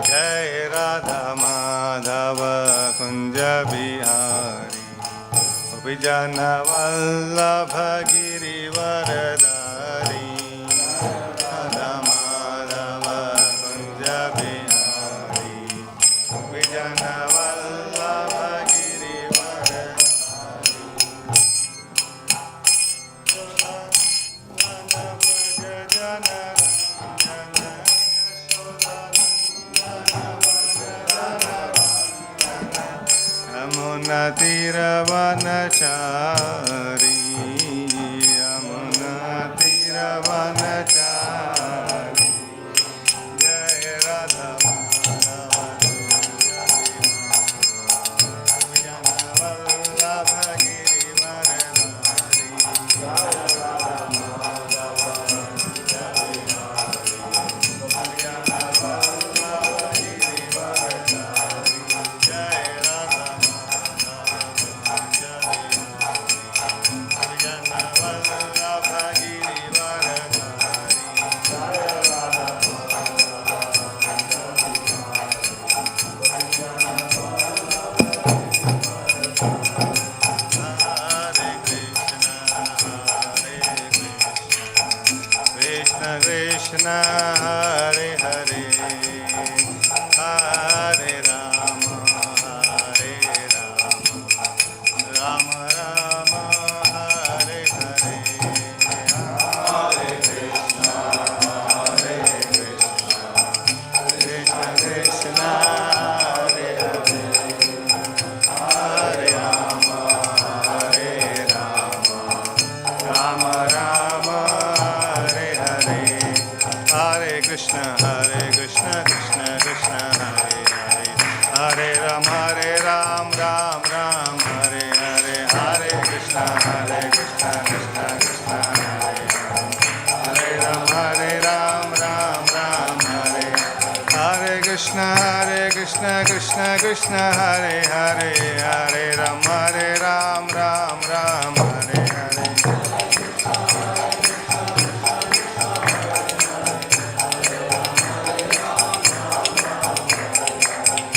Jai Radha Madhava Kunja Bihari Vijana Vallabha Girivaradari Radha Madhava Kunja Bihari Vijana Vallabha Girivaradari Yamuna Tiravanachari Yamuna Tiravanachari Jai Radha Madhava Vijana Vallabha Girivaradari Krishna Hare Hare Hare Rama Hare Rama Rama Rama Hare Hare Hare Krishna Hare Krishna Krishna Krishna Hare Hare Hare Rama Hare Rama Rama Rama Hare Hare Hare Krishna Krishna Krishna Hare Hare Hare Ram Ram Ram Hare Hare Hare Krishna Krishna Krishna Hare Hare Ram Ram Ram Hare Hare Krishna Krishna Krishna Hare Hare Hare Ram Ram Ram Hare Hare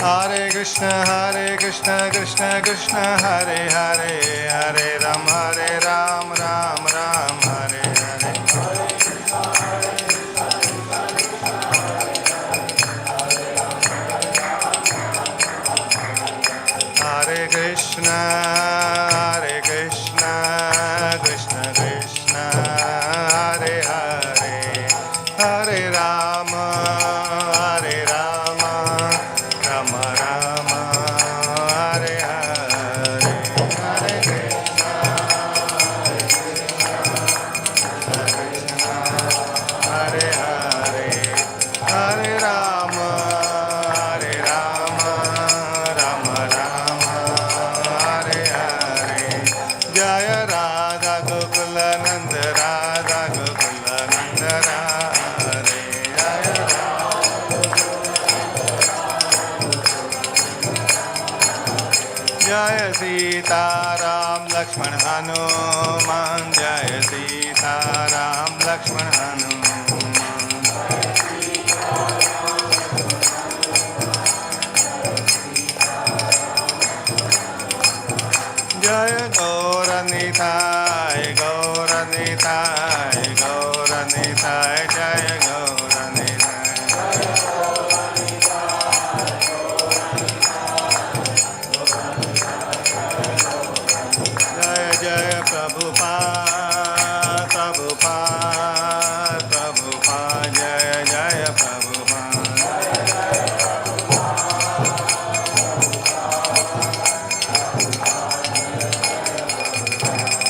Hare Krishna Krishna Krishna Hare Hare Hare Ram Ram Ram Hare Hare Hare Krishna Krishna Krishna Hare Hare Hare Rama Rama Rama Rama Hare Hare Hare Krishna Hare Hare Hare Rama Rama Rama Rama Hare Hare Jaya Radha Gokula Nanda Radha Gokula Nanda Radhe Jaya Jaya Sita Ram Lakshman Hanuman Jaya Sita Ram Lakshman Hanuman Jaya Gauranitai Gauranitai Gauranitai Jaya Gauranitai Jaya Jaya Prabhupada Prabhupada Prabhupada Jaya Jaya Prabhupada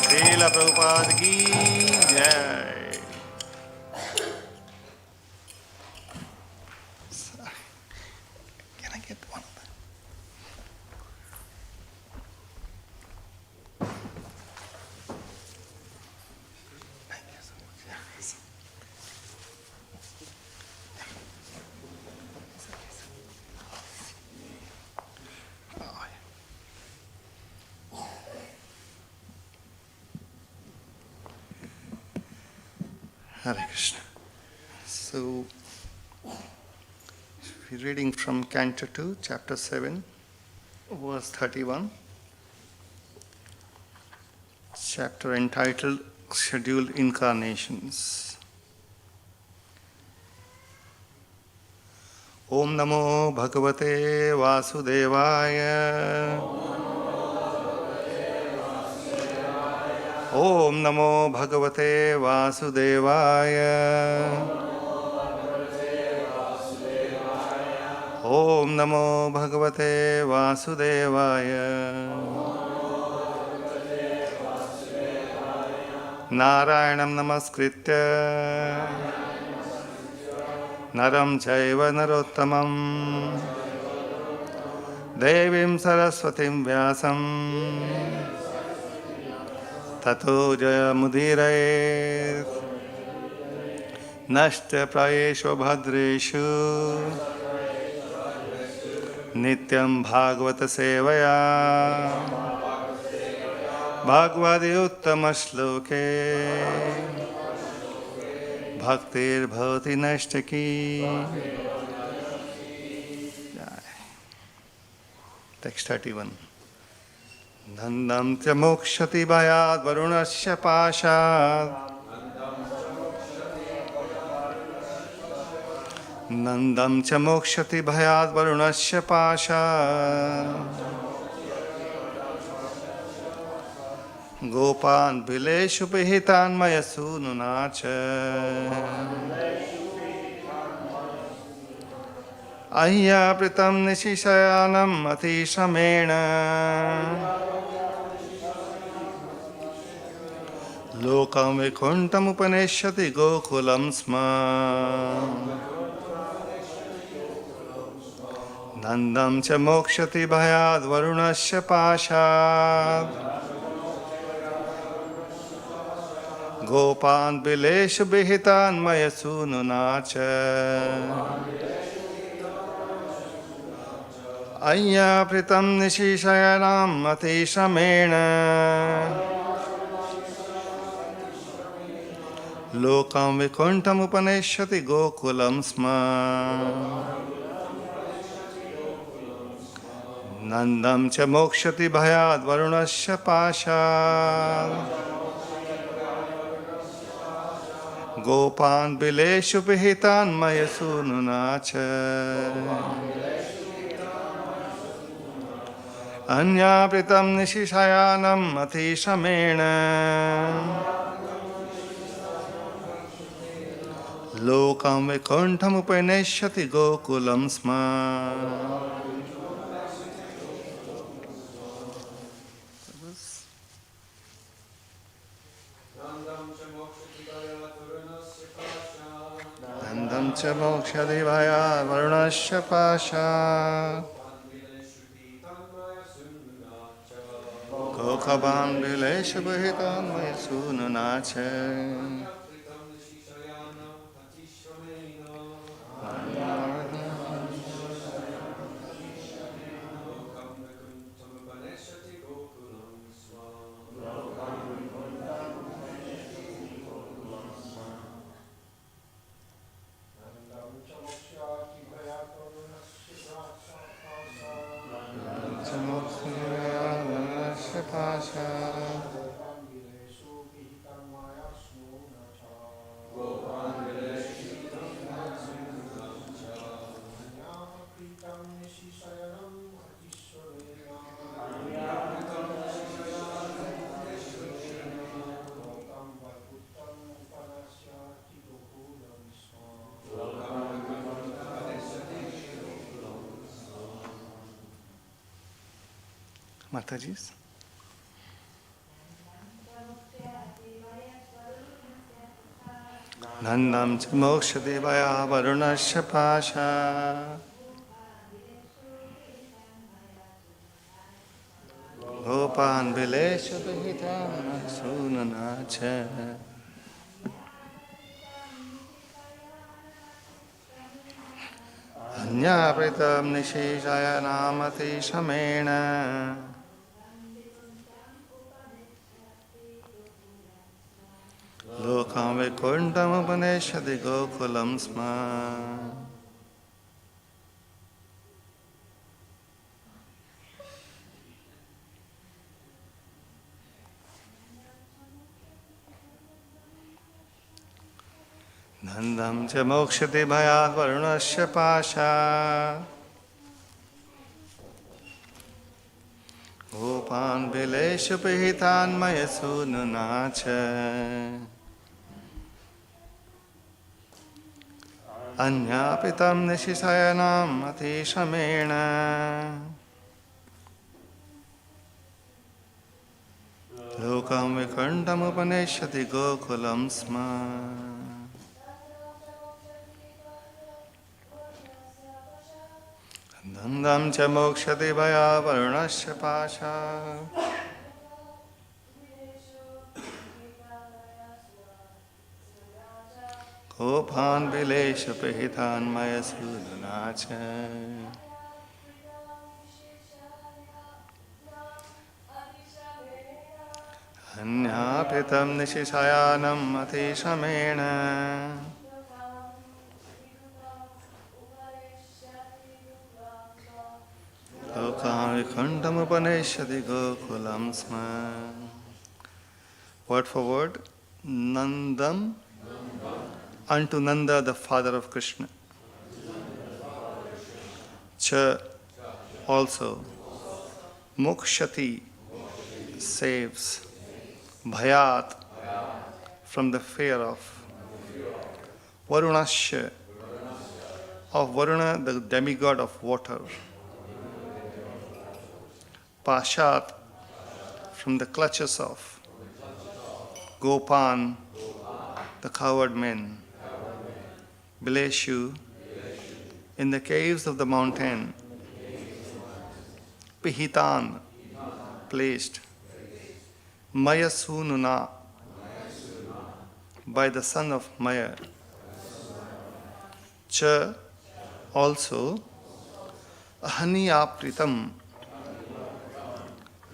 Srila Prabhupada ki jai. Can I get one of them? Thank you so much. Oh, yeah. Hare Krishna. So, We're reading from Canto 2, Chapter 7, verse 31. Chapter entitled Scheduled Incarnations. Om Namo Bhagavate Vasudevaya. Om Namo Bhagavate Vasudevaya. Om Namo Bhagavate Vasudevaya. Narayanam Namaskritya Naram Chaiva Narottamam Devim Saraswatim Vyasam Tato Jaya Mudiraye Nashta Prayeshu Bhadreshu Nityam Bhagavata Sevaya Bhagavati Uttama Shloke Bhaktir Bhavati Nashtaki. Text 31. Nandam Tya Mokshati Bhayad Varunasya Pashad. Nandam Cha Mokshati Bhayad Varunasya Pasha Gopan Bhileshu Pihitan Mayasununacha Ahya Pritam Nishishayanam Atishamena Lokam Vikuntam Upaneshati Gokulam Sma Nandam Cha Mokshati Bhayad Varunasya Pashad Gopan Bileshu Bihitan Mayasununacha Ayya Pritam Nishishayanam Atishamena Lokam Vikuntam Upaneshati Gokulam Sma Nandam Cha Mokshati Bhayad Varunasya Pashad Gopan Bileshu Pihitan Mayasununacha Anya Pritam Nishishayanam Atishamena Lokam Vikuntam Upaneshati Gokulam Sma. Nandam Cha Mokshati Bhayad Varunasya Pasha Gokaban Bileshu Pihitan Mayasununacha Mataji's. Nandam Cha Mokshati Bhayad Varunasya Pasha Gopan Bileshu Pihitan Mayasununacha Anya Pritam Nishishayanam Atishamena Lokam Vikuntam Upaneshati Gokulam Sma Nandam cha mokshati bhayad varunasya pasha. Gopan bileshu pihitan mayasu nunacha. Anyapitam nishisayanam atishamena. Lokam vikandam upaneshati gokulam sma. Nandam cha mokshati vaya varunasya pasha. Gopan bilesha pihitan maya sudunacha. Anyapitam nishisayanam atishamena. Lokam vikandam upaneshati gokulam sma. Word for word. Nandam unto Nanda, the father of Krishna. Cha also. Mokshati saves. Bhayat from the fear of. Varunasya of Varuna, the demigod of water. Pashat from the clutches of. Gopan, the coward men. Bileshu, in the caves of the mountain. Pihitan, placed. Mayasununa, by the son of Maya. Cha, also. Ahaniyapritam,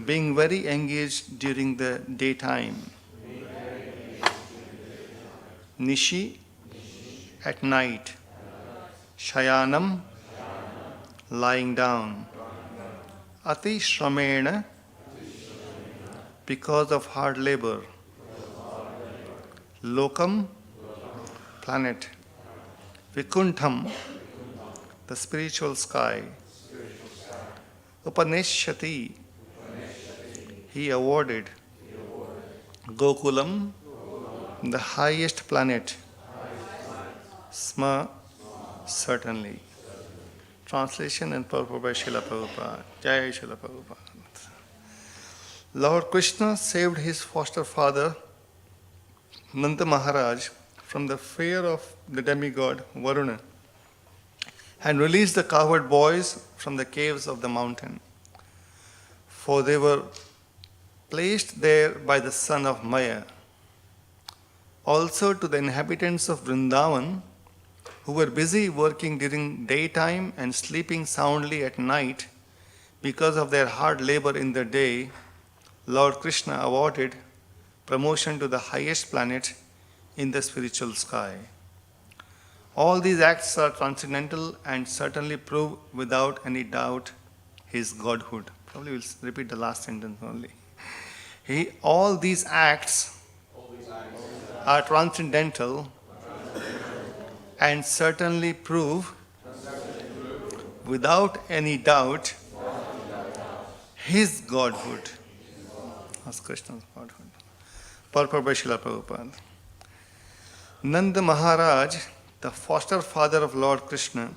being very engaged during the daytime. Nishi, at night. Shayanam, lying down. Ati Shramena, because of hard labor. Lokam, planet. Vikuntham, the spiritual sky. Upaneshati, he awarded. Gokulam, the highest planet. Sma, certainly. Translation and purport by Srila Prabhupada. Jai Srila Prabhupada. Lord Krishna saved his foster father, Nanda Maharaj, from the fear of the demigod Varuna and released the cowherd boys from the caves of the mountain. For they were placed there by the son of Maya. Also to the inhabitants of Vrindavan, who were busy working during daytime and sleeping soundly at night because of their hard labor in the day, Lord Krishna awarded promotion to the highest planet in the spiritual sky. All these acts are transcendental and certainly prove without any doubt his godhood. Probably we'll repeat the last sentence only. All these acts are transcendental and certainly prove without any doubt his godhood. That's Krishna's godhood. Purport by Srila Prabhupada. Nanda Maharaj, the foster father of Lord Krishna,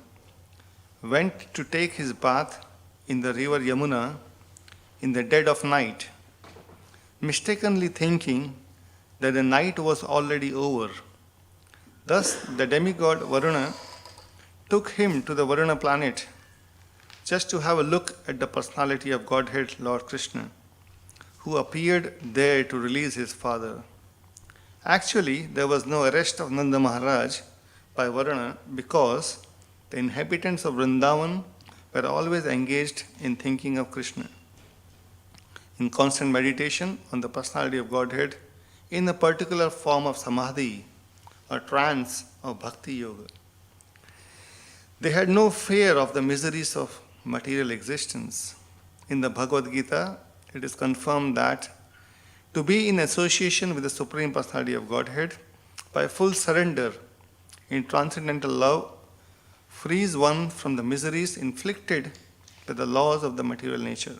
went to take his bath in the river Yamuna in the dead of night, mistakenly thinking that the night was already over. Thus, the demigod Varuna took him to the Varuna planet just to have a look at the personality of Godhead Lord Krishna, who appeared there to release his father. Actually, there was no arrest of Nanda Maharaj by Varuna because the inhabitants of Vrindavan were always engaged in thinking of Krishna, in constant meditation on the personality of Godhead in a particular form of samadhi or trance of bhakti yoga. They had no fear of the miseries of material existence. In the Bhagavad Gita, it is confirmed that to be in association with the Supreme Personality of Godhead by full surrender in transcendental love frees one from the miseries inflicted by the laws of the material nature.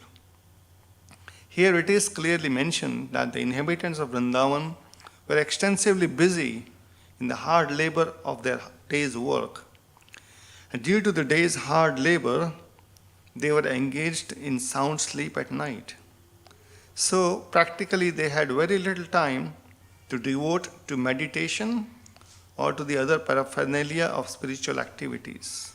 Here it is clearly mentioned that the inhabitants of Vrindavan were extensively busy in the hard labor of their day's work. And due to the day's hard labor, they were engaged in sound sleep at night. So practically they had very little time to devote to meditation or to the other paraphernalia of spiritual activities.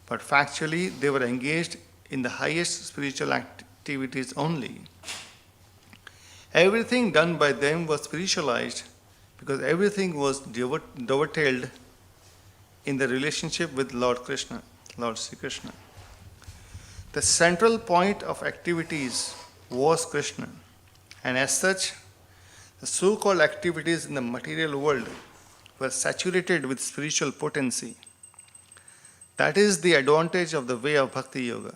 But factually they were engaged in the highest spiritual activities only. Everything done by them was spiritualized because everything was dovetailed in the relationship with Lord Krishna, Lord Sri Krishna. The central point of activities was Krishna, and as such, the so-called activities in the material world were saturated with spiritual potency. That is the advantage of the way of Bhakti Yoga.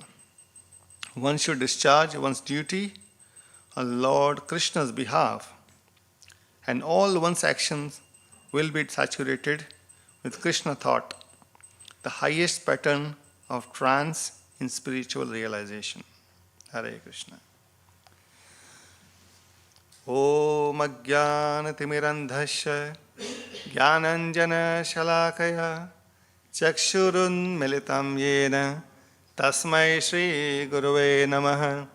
One should discharge one's duty on Lord Krishna's behalf, and all one's actions will be saturated with Krishna thought, the highest pattern of trance in spiritual realization. Hare Krishna. Om Ajnanatimirandhasya Jnananjana Shalakaya Chakshurun Militam Yena Tasmai Shri Guruve Namaha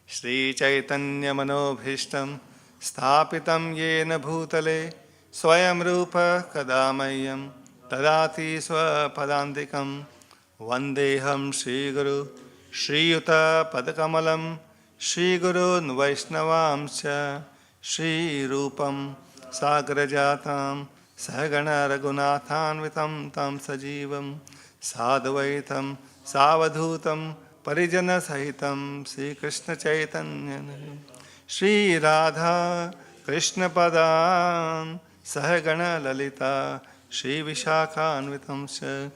Shri Chaitanya Manobhishtam Sthapitam Yena Bhutale Swayam Rupa Kadamayam Tadati Swapadandikam Vandeham Shri Guru Shri Yuta Padakamalam Shri Guru Vaishnavamsya Shri Rupam Sagrajatam Sahagana Raghunathanvitam Tam Sajivam Sadvaitam Savadhutam Parijana Sahitam Sri Krishna Chaitanya Shri Radha Krishna Padam Sahagana Lalita Shri Vishakhanvitam Sya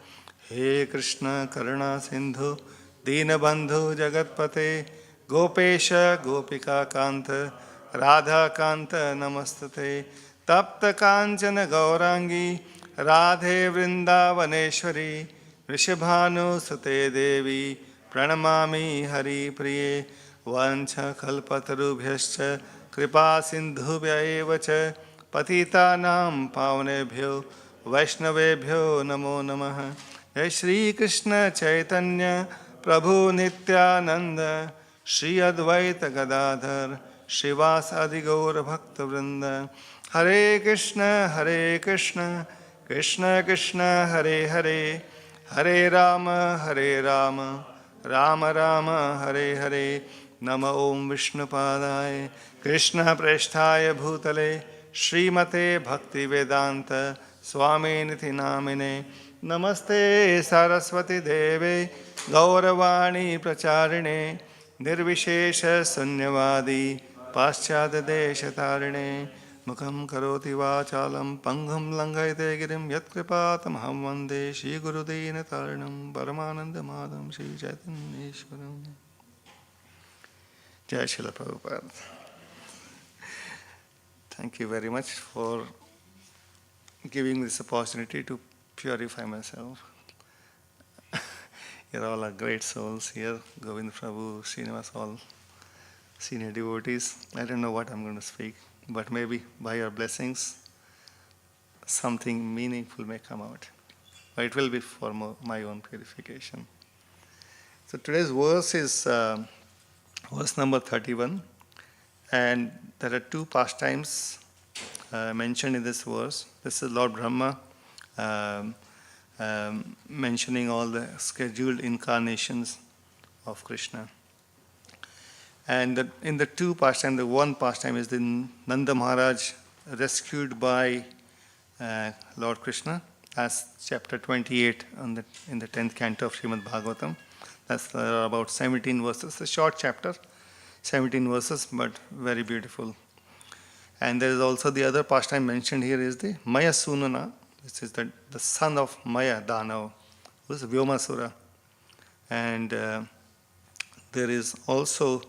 He Krishna Karuna Sindhu Deenabandhu Jagatpate Gopesha Gopika Kanta Radha Kanta Namastate Tapta Kanchana Gaurangi Radhe Vrindavaneshwari Rishabhanu Sute Devi Pranamami Hari Priye Vancha Kalpatarubhyascha Kripa Sindhubhya evacha Patita Nam Pavanebhyo Vaishnavebhyo Namo Namaha Jai Shri Krishna Chaitanya Prabhu Nityananda Shri Advaita Gadadhar Shivasadi Gaur Bhakta Vrinda Hare Krishna Krishna Krishna Hare Hare Hare Rama Rama Rama Hare Hare Nama Om Vishnupadaya Krishna Prasthaya Bhutale Srimate Bhaktivedanta Swami Niti Namine Namaste Saraswati Deve Gauravani Pracharine Nirvishesha Sunyavadi Paschad Deshatarine Mukham Karoti Vachalam Pangam Langayate Girim Yat Kripatam Ham Vande Shri Gurudena Taranam Paramananda Madham Shri Chaitanya Ishwaram. Jai Srila Prabhupada. Thank you very much for giving this opportunity to purify myself. You're all are great souls here. Govind Prabhu, Srinivas, all senior devotees. I don't know what I'm going to speak, but maybe by your blessings, something meaningful may come out. But it will be for my own purification. So today's verse is verse number 31. And there are two pastimes mentioned in this verse. This is Lord Brahma mentioning all the scheduled incarnations of Krishna. And in the two pastimes, the one pastime is the Nanda Maharaj rescued by Lord Krishna. That's chapter 28 in the 10th canto of Srimad Bhagavatam. That's about 17 verses. It's a short chapter, 17 verses, but very beautiful. And there is also the other pastime mentioned here is the Maya Sunana. This is the son of Maya Danav, who is Vyomasura. And there is also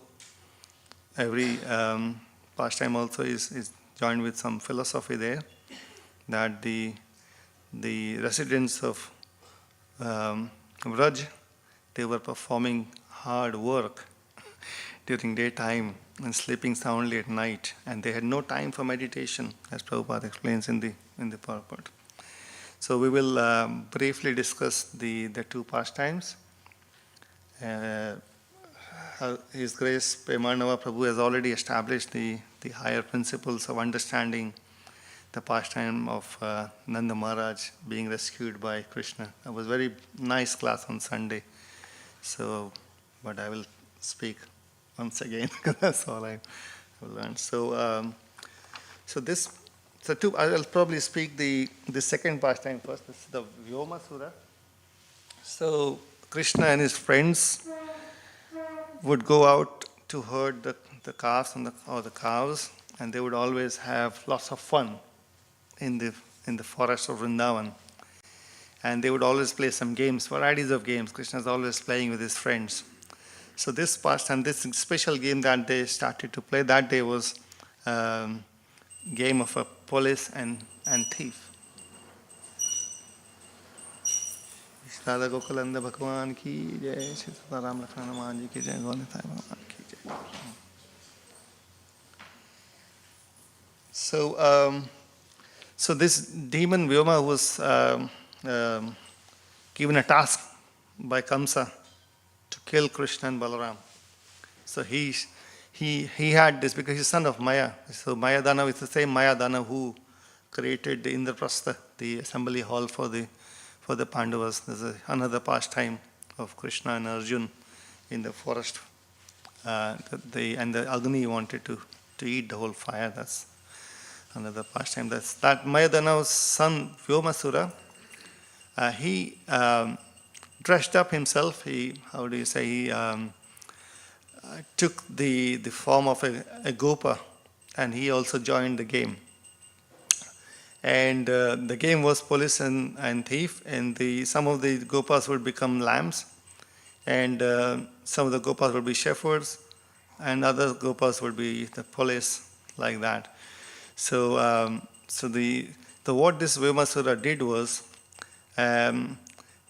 every pastime also is joined with some philosophy there, that the the residents of Vraj, they were performing hard work during daytime and sleeping soundly at night, and they had no time for meditation, as Prabhupada explains in the purport. So we will briefly discuss the two pastimes. His Grace Premanava Prabhu has already established the higher principles of understanding the pastime of Nanda Maharaj being rescued by Krishna. It was a very nice class on Sunday. So, but I will speak once again because that's all I learned. So I will probably speak the second pastime first. This is the Vyomasura. So Krishna and his friends would go out to herd the calves or the cows, and they would always have lots of fun in the forest of Vrindavan. And they would always play some games, varieties of games. Krishna is always playing with his friends. So this pastime, this special game that they started to play that day was game of a police and thief. Radha Gokulanda Bhagwan ki jai, Sita Ram Lakshmana Hanuman ji ki jai, Gaunithai Bhagwan ki jai. So this demon Vyoma was given a task by Kamsa to kill Krishna and Balaram. So he had this because he's son of Maya. So Maya Dana is the same Maya Dana who created the Indraprastha, the assembly hall for the Pandavas. There's another pastime of Krishna and Arjun in the forest. And the Agni wanted to eat the whole fire. That's another pastime. That Mayadana's son Vyomasura, he dressed up himself. He took the form of a gopa, and he also joined the game. And the game was police and thief, and some of the gopas would become lambs, and some of the gopas would be shepherds, and other gopas would be the police, like that. So what this Vyomasura did was,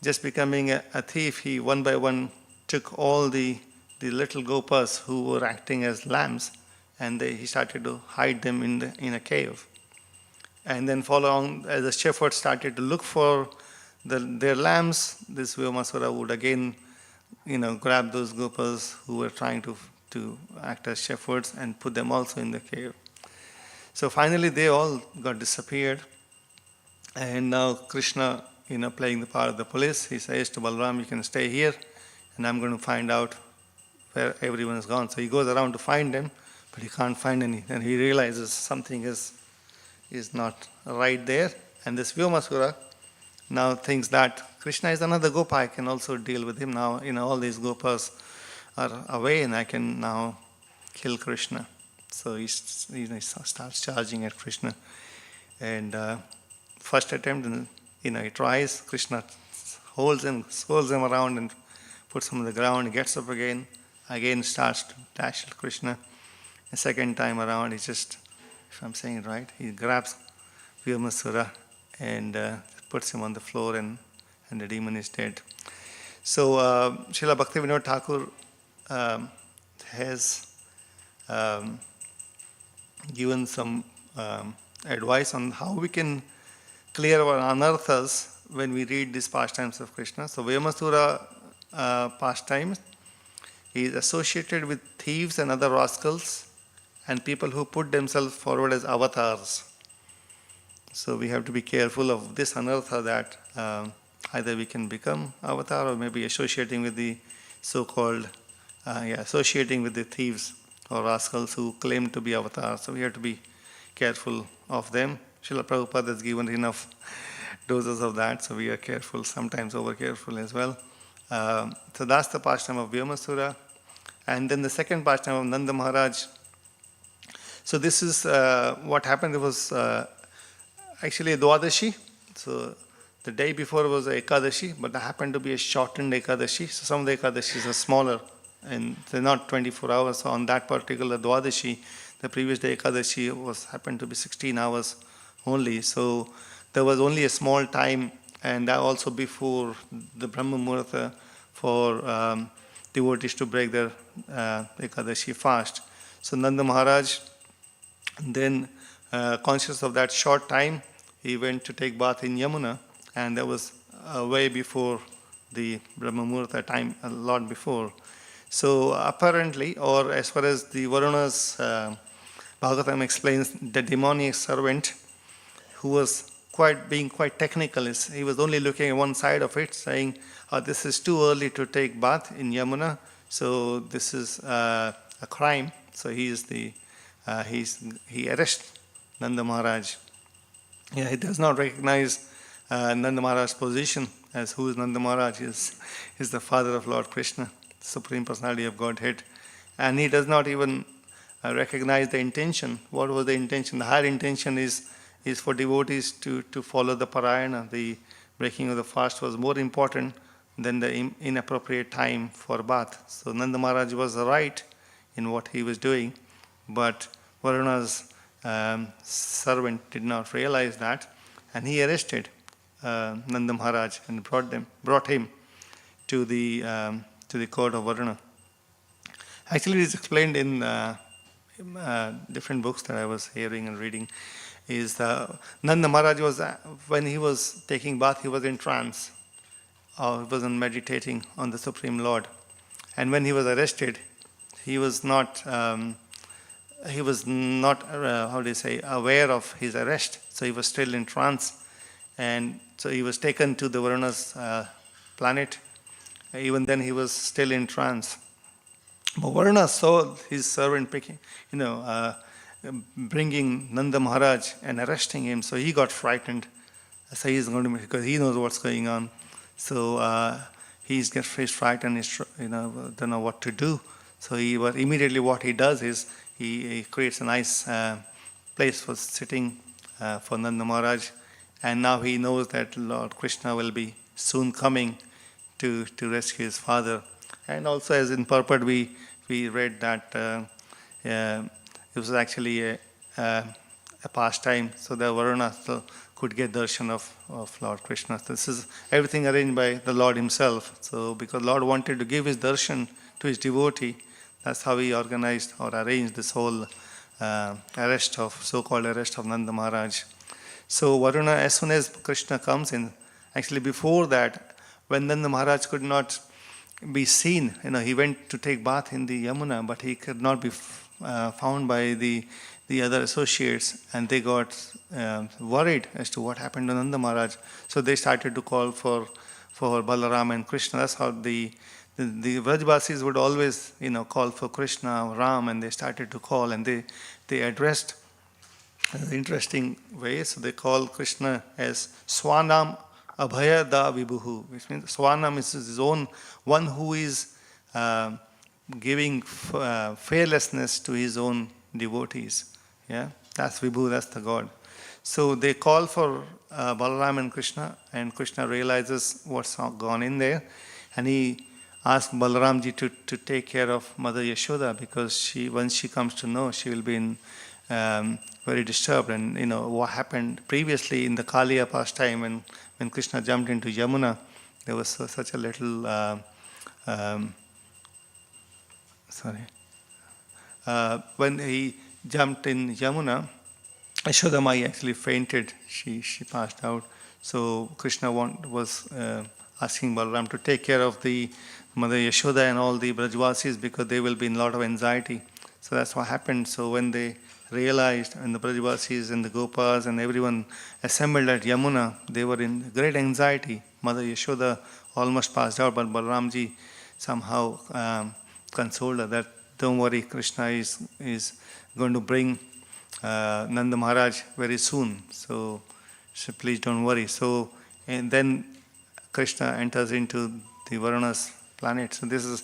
just becoming a thief, he one by one took all the little gopas who were acting as lambs, and he started to hide them in a cave. And then follow on, as the shepherds started to look for their lambs, this Vyomasura would again, grab those gopas who were trying to act as shepherds and put them also in the cave. So finally they all got disappeared. And now Krishna, playing the part of the police, he says to Balaram, you can stay here and I'm going to find out where everyone is gone. So he goes around to find them, but he can't find any. And he realizes something is not right there. And this Vyomasura now thinks that Krishna is another Gopa, I can also deal with him now. All these Gopas are away and I can now kill Krishna. So he starts charging at Krishna. And first attempt, he tries, Krishna holds him around and puts him on the ground, he gets up again starts to dash at Krishna. The second time around, he just, if I'm saying it right, he grabs Vyomasura and puts him on the floor, and the demon is dead. So Srila Bhaktivedanta Thakur has given some advice on how we can clear our anarthas when we read these pastimes of Krishna. So Vyomasura pastime is associated with thieves and other rascals and people who put themselves forward as avatars. So we have to be careful of this anartha that either we can become avatar or maybe associating with the so-called, associating with the thieves or rascals who claim to be avatars. So we have to be careful of them. Srila Prabhupada has given enough doses of that, so we are careful, sometimes over careful as well. So that's the pastime of Vyomasura. And then the second pastime of Nanda Maharaj. So this is what happened. It was actually a Dwadashi. So the day before was a Ekadashi, but there happened to be a shortened Ekadashi. So some of the Ekadashis are smaller and they're not 24 hours. So on that particular Dwadashi, the previous day Ekadashi happened to be 16 hours only. So there was only a small time, and that also before the Brahma Muhurta, for devotees to break their Ekadashi fast. So Nanda Maharaj, then conscious of that short time, he went to take bath in Yamuna, and that was way before the Brahma Muhurta time, a lot before. So apparently, or as far as the Varuna's Bhagavatam explains, the demoniac servant who was being quite technical, he was only looking at one side of it, saying, this is too early to take bath in Yamuna, so this is a crime. So he arrests Nanda Maharaj. Yeah, he does not recognize Nanda Maharaj's position as who is Nanda Maharaj. Is the father of Lord Krishna, Supreme Personality of Godhead. And he does not even recognize the intention. What was the intention? The higher intention is for devotees to follow the parayana. The breaking of the fast was more important than the inappropriate time for bath. So Nanda Maharaj was right in what he was doing, but Varuna's servant did not realize that, and he arrested Nanda Maharaj and brought him to the court of Varuna. Actually, it is explained in different books that I was hearing and reading. Is Nanda Maharaj was when he was taking bath, he was in trance, or he was meditating on the Supreme Lord, and when he was arrested, he was not aware of his arrest. So he was still in trance, and so he was taken to the Varuna's planet. Even then, he was still in trance. But Varuna saw his servant bringing Nanda Maharaj and arresting him. So he got frightened. So he's going to, because he knows what's going on. So he's frightened. Don't know what to do. So immediately what he does is he creates a nice place for sitting for Nanda Maharaj, and now he knows that Lord Krishna will be soon coming to rescue his father. And also, as in purport, we read that it was actually a pastime, so the Varuna could get darshan of Lord Krishna. This is everything arranged by the Lord himself. So because Lord wanted to give his darshan to his devotee, that's how he organized or arranged this whole so-called arrest of Nanda Maharaj. So Varuna, as soon as Krishna comes in, actually before that, when Nanda Maharaj could not be seen, he went to take bath in the Yamuna, but he could not be found by the other associates, and they got worried as to what happened to Nanda Maharaj. So they started to call for Balaram and Krishna. That's how the Vrajvasis would always, call for Krishna, Ram, and they started to call, and they addressed in an interesting way. So they call Krishna as Swanam Abhaya Da Vibhuhu, which means Swanam is his own one who is giving fearlessness to his own devotees. Yeah, that's Vibhu, that's the God. So they call for Balaram and Krishna realizes what's gone in there, and he asked Balaramji to take care of Mother Yashoda, because once she comes to know, she will be very disturbed. And what happened previously in the Kaliya pastime, when Krishna jumped into Yamuna, there was such a little when he jumped in Yamuna, Yashoda Mai actually fainted. She passed out. So Krishna was asking Balaram to take care of the Mother Yashoda and all the Brajvasis, because they will be in a lot of anxiety. So that's what happened. So when they realized, and the Brajvasis and the Gopas and everyone assembled at Yamuna, they were in great anxiety. Mother Yashoda almost passed out, but Balaramji somehow consoled her that, don't worry, Krishna is going to bring Nanda Maharaj very soon. So please don't worry. So, and then Krishna enters into the Varuna's planet. So this is,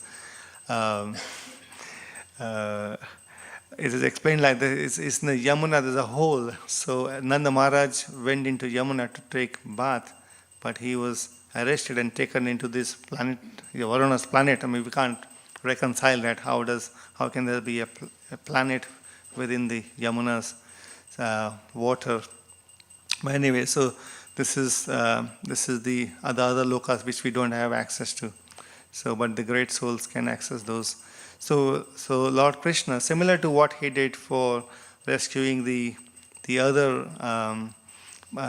it is explained like this. It's in the Yamuna, there's a hole. So Nanda Maharaj went into Yamuna to take bath, but he was arrested and taken into this planet, Varuna's planet. I mean, we can't reconcile that. How can there be a planet within the Yamuna's water? But anyway, so This is the other lokas which we don't have access to. So, but the great souls can access those. So Lord Krishna, similar to what he did for rescuing the other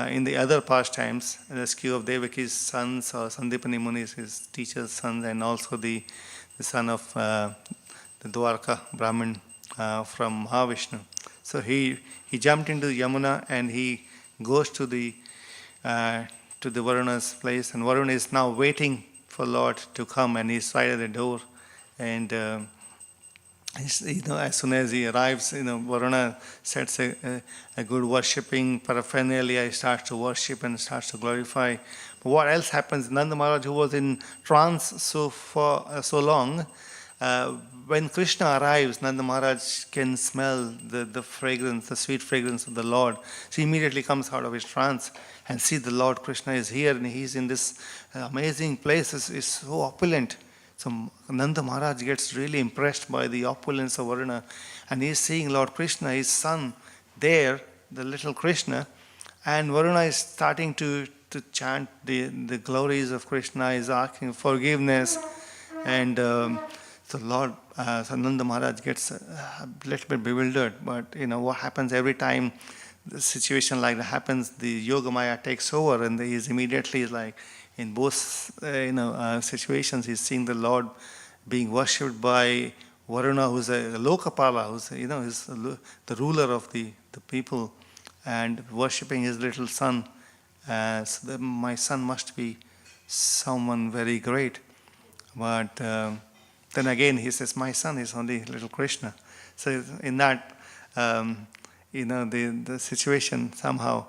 in the other pastimes, rescue of Devaki's sons or Sandipani Muni's, his teacher's sons, and also the son of the Dwarka Brahmin from Mahavishnu. So he jumped into Yamuna and he goes to the Varuna's place, and Varuna is now waiting for Lord to come, and he's right at the door, and as soon as he arrives, Varuna sets a good worshipping paraphernalia. He starts to worship and starts to glorify. But what else happens? Nanda Maharaj, who was in trance so long, when Krishna arrives, Nanda Maharaj can smell the fragrance, the sweet fragrance of the Lord. So he immediately comes out of his trance and sees the Lord Krishna is here, and he's in this amazing place. It's so opulent. So Nanda Maharaj gets really impressed by the opulence of Varuna, and he's seeing Lord Krishna, his son, there, the little Krishna, and Varuna is starting to chant the glories of Krishna, is asking forgiveness, and so Nanda Maharaj gets a little bit bewildered. But what happens every time the situation like that happens, the Yogamaya takes over, and he's immediately like, in both situations, he's seeing the Lord being worshipped by Varuna, who's a Lokapala, who's is the ruler of the people, and worshipping his little son. So my son must be someone very great. But then again, he says, my son is only little Krishna. So in that, the situation somehow,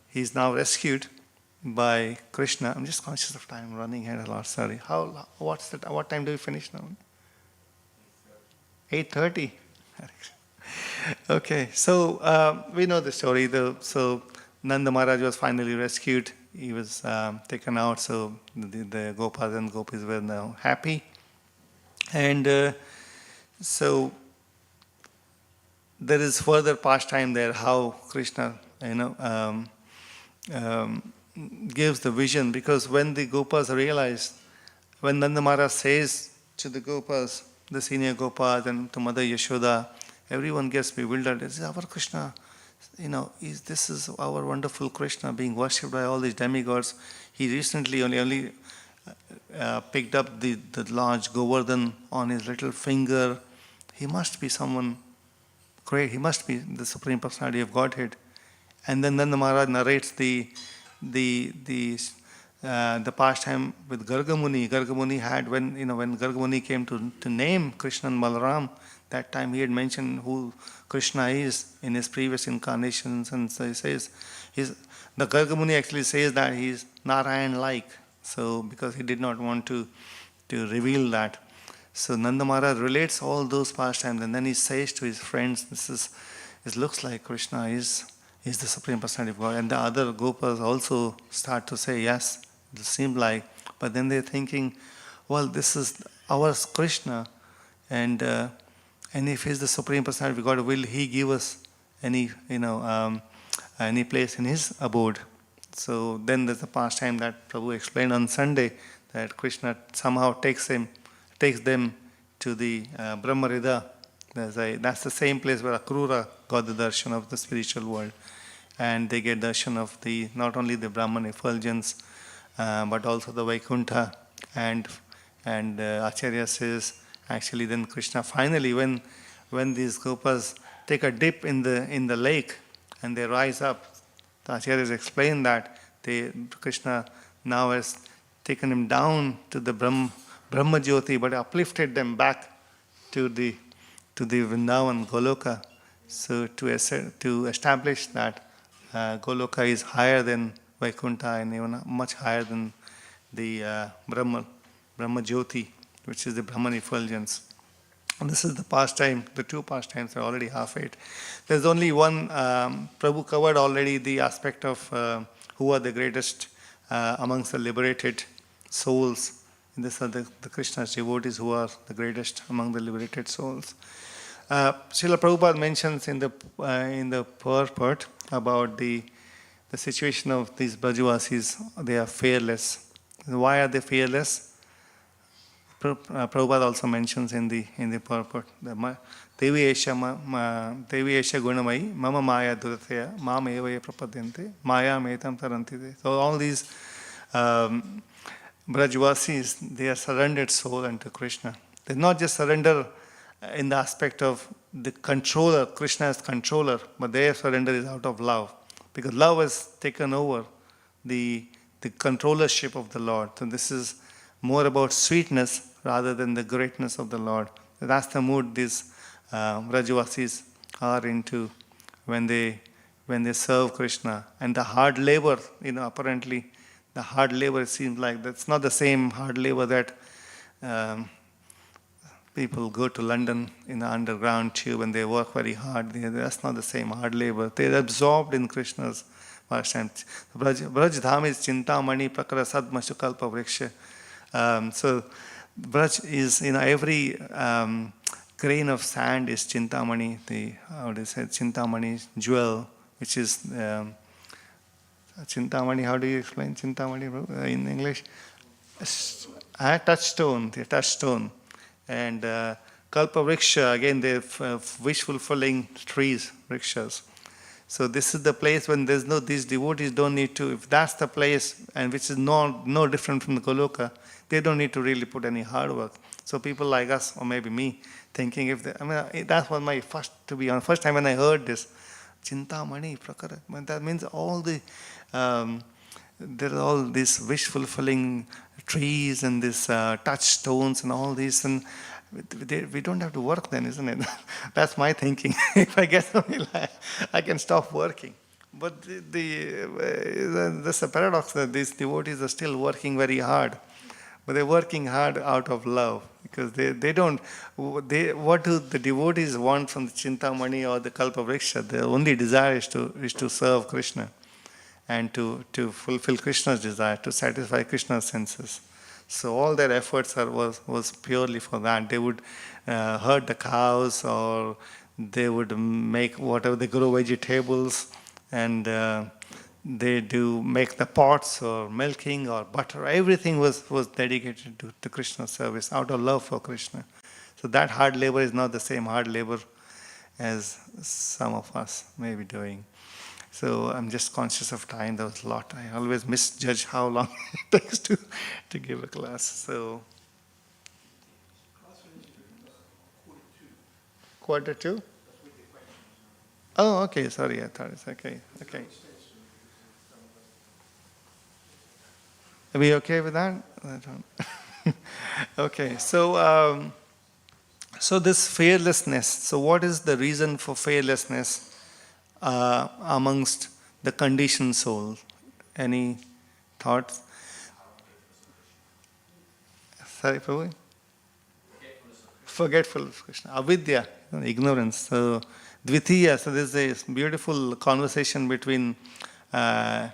he's now rescued by Krishna. I'm just conscious of time, running ahead a lot, sorry. What time do we finish now? 8:30. Okay, so we know the story. So Nanda Maharaj was finally rescued. He was taken out, so the Gopas and Gopis were now happy. And so there is further pastime there, how Krishna, gives the vision, because when the Gopas realize, when Nanda Maharaj says to the Gopas, the senior Gopas, and to Mother Yashoda, everyone gets bewildered. This is our Krishna, this is our wonderful Krishna being worshipped by all these demigods. He recently only picked up the large Govardhan on his little finger. He must be someone great. He must be the Supreme Personality of Godhead. And then Nanda Maharaj narrates the pastime with Gargamuni. Gargamuni had, when Gargamuni came to name Krishna and Balaram, that time he had mentioned who Krishna is in his previous incarnations, and so he says, the Gargamuni actually says that he is Narayan-like. So because he did not want to reveal that. So Nanda Maharaj relates all those pastimes, and then he says to his friends, it looks like Krishna is the Supreme Personality of God. And the other Gopas also start to say, yes, it seems like. But then they're thinking, well, this is our Krishna, and if he's the Supreme Personality of God, will he give us any place in his abode? So then there's a pastime that Prabhu explained on Sunday, that Krishna somehow takes them to the Brahmarida. That's the same place where Akrura got the darshan of the spiritual world. And they get darshan of not only the Brahman effulgence, but also the Vaikuntha. And Acharya says, actually then Krishna finally, when these Gopas take a dip in the lake and they rise up, the Acharyas explain that Krishna now has taken him down to the Brahma Jyoti, but uplifted them back to the Vrindavan, Goloka. So to establish that Goloka is higher than Vaikuntha and even much higher than the Brahma Jyoti, which is the Brahman effulgence. And this is the pastime. The two pastimes are already half eight. There's only one. Prabhu covered already the aspect of who are the greatest amongst the liberated souls. And these are the Krishna's devotees who are the greatest among the liberated souls. Srila Prabhupada mentions in the purport about the the situation of these Brajavasis, they are fearless. Why are they fearless? Prabhupada also mentions in the purport, Devi Esha Gunamai, Mama Maya Durataya, Mama Evaya Prapadyante, Maya Metam Tarantite. So all these Brajavasis, they are surrendered soul unto Krishna. They not just surrender in the aspect of the controller, Krishna as controller, but their surrender is out of love. Because love has taken over the controllership of the Lord. So this is more about sweetness rather than the greatness of the Lord. That's the mood these Brajavasis are into when they serve Krishna. And the hard labor, apparently the hard labor seems like that's not the same hard labor that people go to London in the underground tube and they work very hard. That's not the same hard labor. They're absorbed in Krishna's pastime. Braj Dham is Chintamani Prakara Sadmashu Kalpa Vriksha. So Braj is, every grain of sand is Chintamani, Chintamani jewel, which is Chintamani. How do you explain Chintamani in English? Touchstone, the touchstone. And Kalpa Vriksha, again, they're wish-fulfilling trees, Vrikshas. So this is the place when there's these devotees don't need to, if that's the place, and which is no different from the Goloka, they don't need to really put any hard work. So people like us, or maybe me, thinking that was my first time when I heard this, Chintamani Prakara. That means all there are all these wish-fulfilling trees and these touchstones and all these, and we don't have to work then, isn't it? That's my thinking. If I get something like, I can stop working. But there's a paradox that these devotees are still working very hard. But they're working hard out of love, because what do the devotees want from the Chintamani or the Kalpa Vriksha? Their only desire is to serve Krishna and to fulfill Krishna's desire, to satisfy Krishna's senses. So all their efforts was purely for that. They would herd the cows, or they would make whatever, they grow vegetables, and they do make the pots or milking or butter. Everything was dedicated to Krishna's service out of love for Krishna. So that hard labor is not the same hard labor as some of us may be doing. So I'm just conscious of time. There was a lot. I always misjudge how long it takes to give a class. So, 1:45. Oh, okay. Sorry, I thought it's okay. Okay. Are we okay with that? Okay. So, so this fearlessness. So, what is the reason for fearlessness amongst the conditioned soul? Any thoughts? Sorry, Prabhu? Forgetfulness of Krishna. Avidya, ignorance. So, Dvitiya, so there's a beautiful conversation between Nimi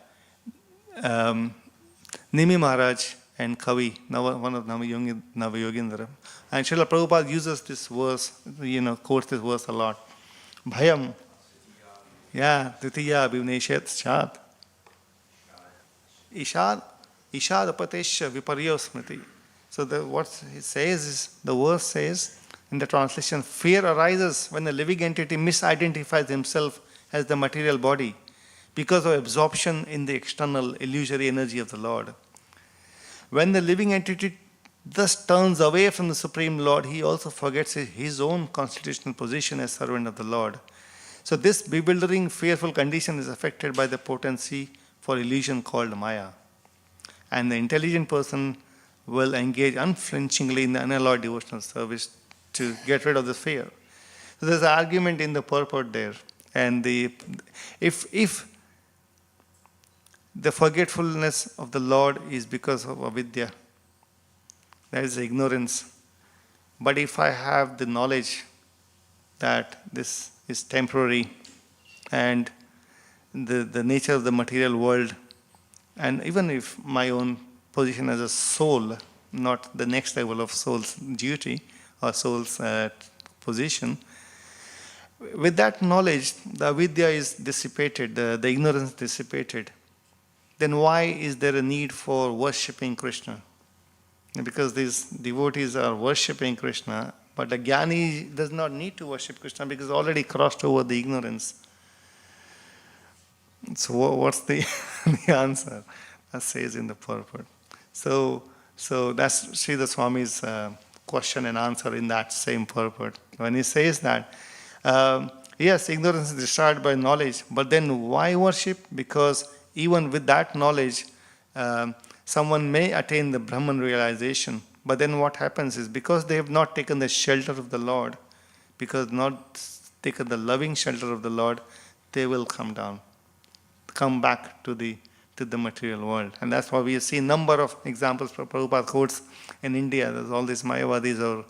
Maharaj and Kavi, one of Navayogendra. And Srila Prabhupada uses this verse, quotes this verse a lot. Bhayam. Yeah, Dvitiya Abhinashet Chad. Ishad Apatesha Viparyo Smriti. So what he says is, the verse says in the translation, fear arises when the living entity misidentifies himself as the material body because of absorption in the external illusory energy of the Lord. When the living entity thus turns away from the Supreme Lord, he also forgets his own constitutional position as servant of the Lord. So this bewildering, fearful condition is affected by the potency for illusion called Maya. And the intelligent person will engage unflinchingly in the unalloyed devotional service to get rid of the fear. So there's an argument in the purport there. And if the forgetfulness of the Lord is because of avidya, that is ignorance. But if I have the knowledge that this is temporary and the nature of the material world, and even if my own position as a soul, not the next level of soul's duty or soul's position, with that knowledge, the avidya is dissipated, the ignorance dissipated. Then why is there a need for worshipping Krishna? Because these devotees are worshipping Krishna, but the jnani does not need to worship Krishna because already crossed over the ignorance. So what's the, the answer? That says in the purport. So that's Sridhar Swami's question and answer in that same purport. When he says that, yes, ignorance is destroyed by knowledge, but then why worship? Because even with that knowledge, someone may attain the Brahman realization. But then what happens is, because they have not taken the shelter of the Lord, because not taken the loving shelter of the Lord, they will come down, come back to the material world. And that's why we see a number of examples Prabhupada quotes in India. There's all these Mayavadis, or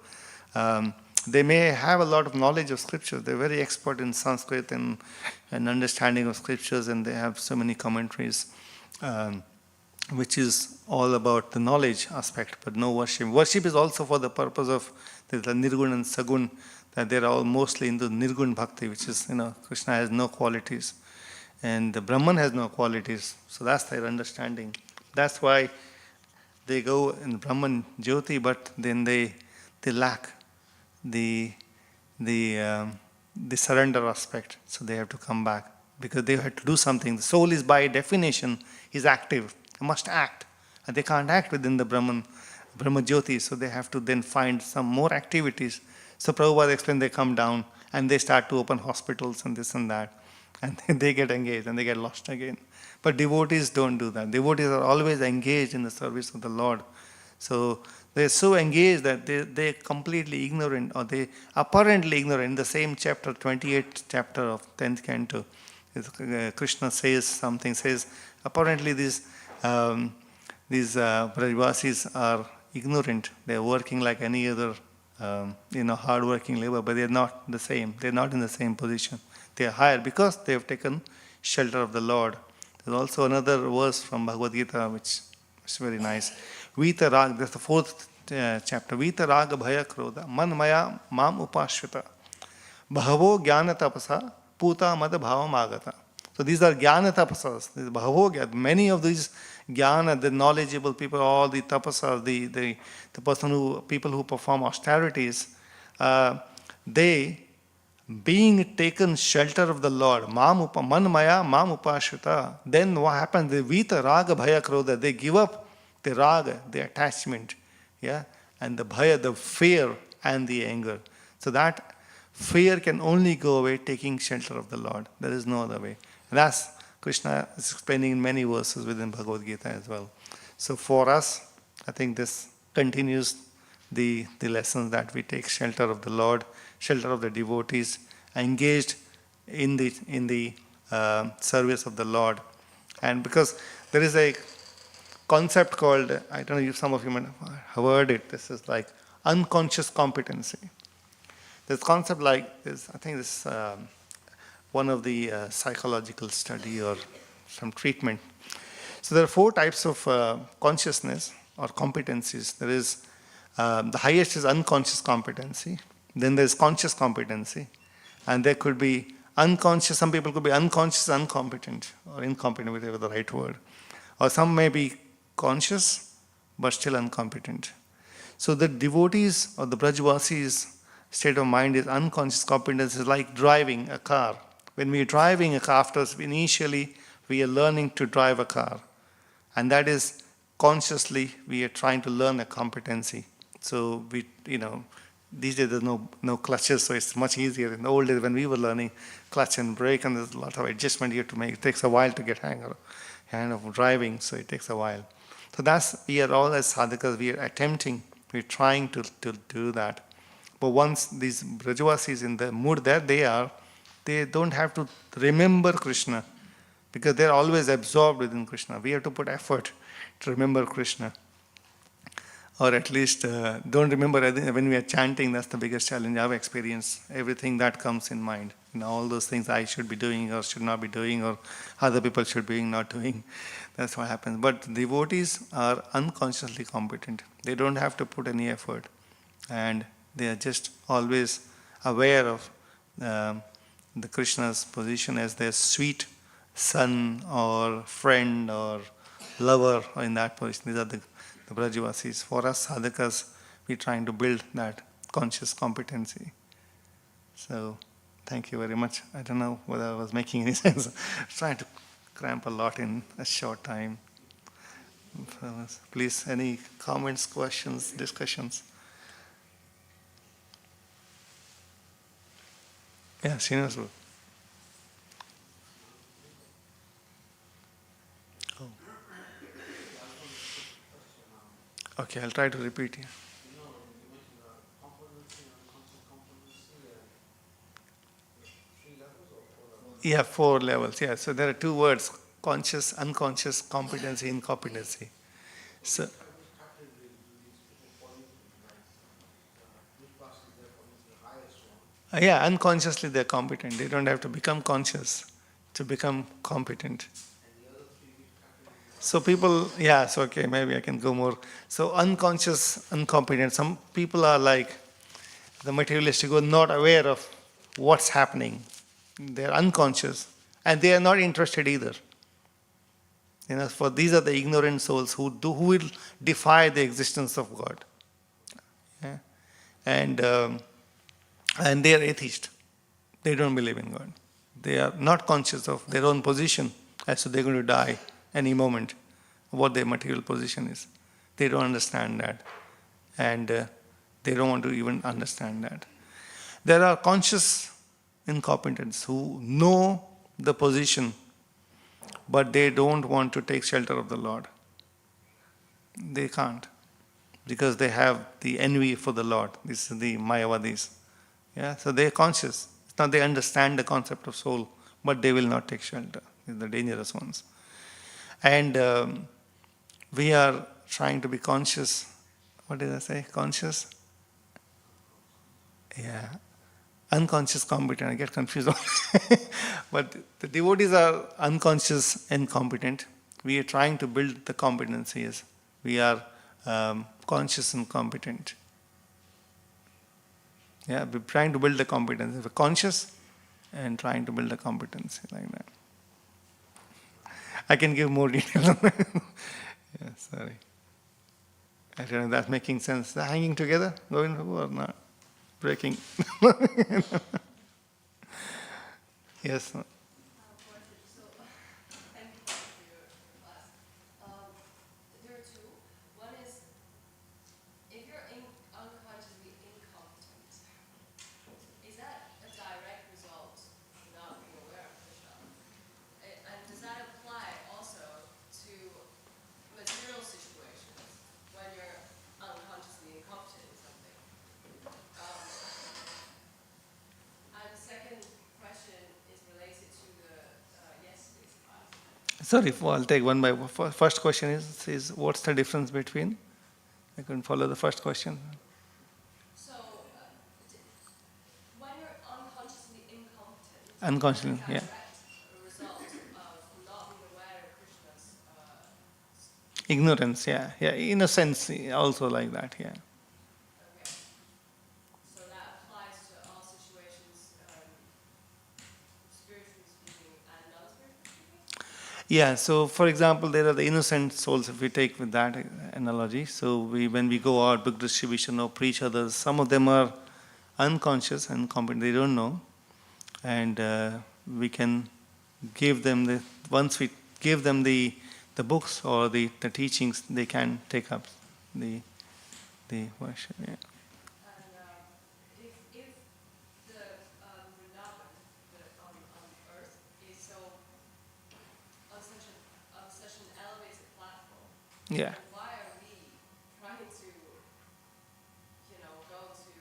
they may have a lot of knowledge of scriptures. They're very expert in Sanskrit and understanding of scriptures, and they have so many commentaries, which is all about the knowledge aspect, but no worship. Worship is also for the purpose of the Nirgun and Sagun, that they're all mostly into Nirgun Bhakti, which is, Krishna has no qualities. And the Brahman has no qualities, so that's their understanding. That's why they go in Brahman Jyoti, but then they lack the surrender aspect, so they have to come back because they have to do something. The soul is by definition is active, they must act, and they can't act within the Brahma Jyoti, so they have to then find some more activities. So Prabhupada explained, they come down and they start to open hospitals and this and that. And they get engaged and they get lost again. But devotees don't do that. Devotees are always engaged in the service of the Lord. So they're so engaged that they're completely ignorant, or they apparently ignorant. In the same chapter, 28th chapter of 10th canto, Krishna says something, says apparently these Brajvasis are ignorant. They're working like any other hard-working labor, but they're not the same. They're not in the same position. They are higher because they have taken shelter of the Lord. There's also another verse from Bhagavad Gita which is very nice. Vita Raga, that's the 4th chapter. Vita Raga Bhaya Krodha Man Maya Mam Upashvita Bhavo Jnana Tapasa Puta Mada Bhavam Agata. So these are Jnana Tapasas. Bhavo Jnana. Many of these Jnana, the knowledgeable people, all the tapasas, the people who perform austerities, they, being taken shelter of the Lord, man maya mam upashvita, then what happens? They vita raga bhaya krodha, they give up the raga, the attachment, and the bhaya, the fear and the anger. So that fear can only go away taking shelter of the Lord. There is no other way. And that's Krishna is explaining in many verses within Bhagavad Gita as well. So for us, I think this continues the lessons that we take shelter of the Lord, shelter of the devotees, engaged in the service of the Lord. And because there is a concept called, I don't know if some of you might have heard it, this is like unconscious competency. This concept like this, I think this one of the psychological study or some treatment. So there are 4 types of consciousness or competencies. There is the highest is unconscious competency. Then there's conscious competency. And there could be unconscious, some people could be unconscious, incompetent, or incompetent, whatever the right word. Or some may be conscious, but still incompetent. So the devotees or the Brajvasis' state of mind is unconscious competence, is like driving a car. When we're driving a car, initially we are learning to drive a car. And that is consciously we are trying to learn a competency. So we, these days there's no clutches, so it's much easier. In the old days when we were learning clutch and brake, and there's a lot of adjustment you have to make. It takes a while to get hang of driving, so it takes a while. So we are all as sadhakas, we are attempting, we're trying to do that. But once these Brajvasis in the mood that they don't have to remember Krishna, because they're always absorbed within Krishna. We have to put effort to remember Krishna. Or at least don't remember when we are chanting, that's the biggest challenge I've experienced. Everything that comes in mind. All those things I should be doing or should not be doing, or other people should be not doing. That's what happens. But devotees are unconsciously competent. They don't have to put any effort. And they are just always aware of the Krishna's position as their sweet son or friend or lover or in that position. These are the Brajavasis. For us sadhakas, we're trying to build that conscious competency. So, thank you very much. I don't know whether I was making any sense. Trying to cramp a lot in a short time. Please, any comments, questions, discussions? Yeah, Srinivas. Oh. Okay, I'll try to repeat here. Yeah, 4 levels. Yeah, so there are 2 words: conscious, unconscious, competency, incompetency. So, yeah, unconsciously they're competent. They don't have to become conscious to become competent. So people, yeah, so okay, maybe I can go more. So unconscious, incompetent. Some people are like the materialistic, who are not aware of what's happening. They're unconscious and they are not interested either. For these are the ignorant souls who will defy the existence of God. Yeah? And they are atheist. They don't believe in God. They are not conscious of their own position, as so they're going to die any moment, what their material position is. They don't understand that. And they don't want to even understand that. There are conscious incompetents who know the position, but they don't want to take shelter of the Lord. They can't, because they have the envy for the Lord. This is the Mayavadis. Yeah, so they're conscious. Now they understand the concept of soul, but they will not take shelter. These are the dangerous ones. And we are trying to be conscious. What did I say? Conscious? Yeah. Unconscious, competent. I get confused. But the devotees are unconscious and competent. We are trying to build the competencies. We are conscious and competent. Yeah, we're trying to build the competence. We're conscious and trying to build a competency like that. I can give more detail on that. Yeah, sorry. I don't know if that's making sense. They're hanging together, going or not? Breaking. Yes. Sorry, I'll take one by one. First question is what's the difference between? I couldn't follow the first question. So, when you're unconsciously incompetent, unconsciously, yeah. A result of not being aware of Krishna's ignorance, yeah, in a sense, also like that, yeah. Okay. So that applies to all situations, spiritually speaking and non-spiritually speaking? Yeah, so for example, there are the innocent souls, if we take with that analogy. So when we go out, book distribution or preach others, some of them are unconscious and competent, they don't know. And we can give them once we give them the books or the teachings, they can take up the worship, yeah. If the Vrindavan on earth is so on such an elevated platform, Yeah. why are we trying to, go to,